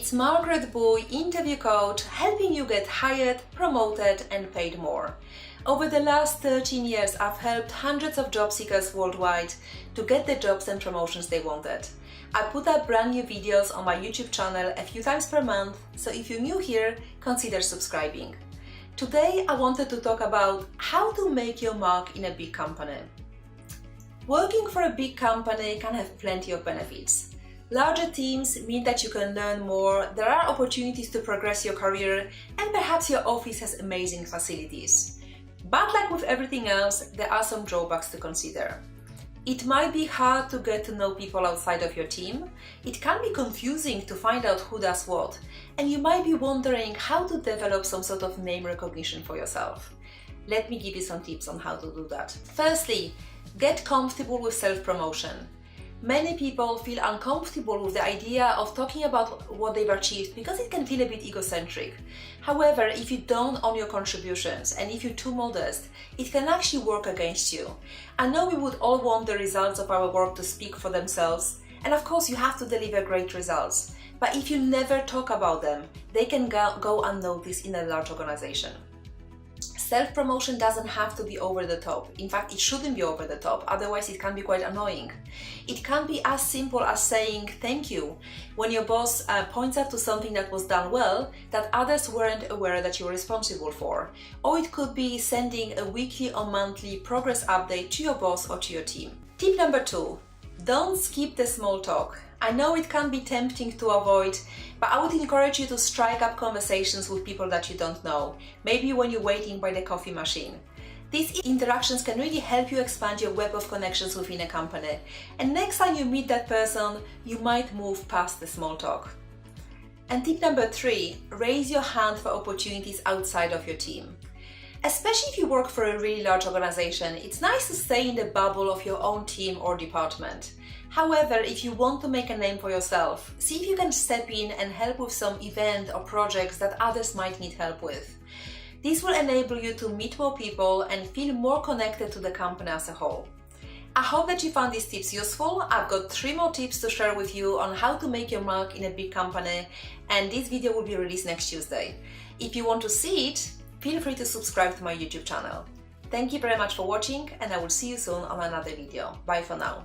It's Margaret, interview coach, helping you get hired, promoted and paid more. Over the last 13 years, I've helped hundreds of job seekers worldwide to get the jobs and promotions they wanted. I put up brand new videos on my YouTube channel a few times per month, so if you're new here, consider subscribing. Today, I wanted to talk about how to make your mark in a big company. Working for a big company can have plenty of benefits. Larger teams mean that you can learn more, there are opportunities to progress your career, and perhaps your office has amazing facilities. But like with everything else, there are some drawbacks to consider. It might be hard to get to know people outside of your team, it can be confusing to find out who does what, and you might be wondering how to develop some sort of name recognition for yourself. Let me give you some tips on how to do that. Firstly, get comfortable with self-promotion. Many people feel uncomfortable with the idea of talking about what they've achieved because it can feel a bit egocentric. However, if you don't own your contributions and if you're too modest, it can actually work against you. I know we would all want the results of our work to speak for themselves, and of course you have to deliver great results. But if you never talk about them, they can go unnoticed in a large organization. Self-promotion doesn't have to be over the top. In fact, it shouldn't be over the top, otherwise it can be quite annoying. It can be as simple as saying thank you when your boss points out to something that was done well that others weren't aware that you were responsible for. Or it could be sending a weekly or monthly progress update to your boss or to your team. Tip number 2, don't skip the small talk. I know it can be tempting to avoid, but I would encourage you to strike up conversations with people that you don't know, maybe when you're waiting by the coffee machine. These interactions can really help you expand your web of connections within a company, and next time you meet that person, you might move past the small talk. And tip number 3, raise your hand for opportunities outside of your team. Especially if you work for a really large organization, it's nice to stay in the bubble of your own team or department. However, if you want to make a name for yourself, see if you can step in and help with some event or projects that others might need help with. This will enable you to meet more people and feel more connected to the company as a whole. I hope that you found these tips useful. I've got 3 more tips to share with you on how to make your mark in a big company, and this video will be released next Tuesday. If you want to see it, feel free to subscribe to my YouTube channel. Thank you very much for watching, and I will see you soon on another video. Bye for now.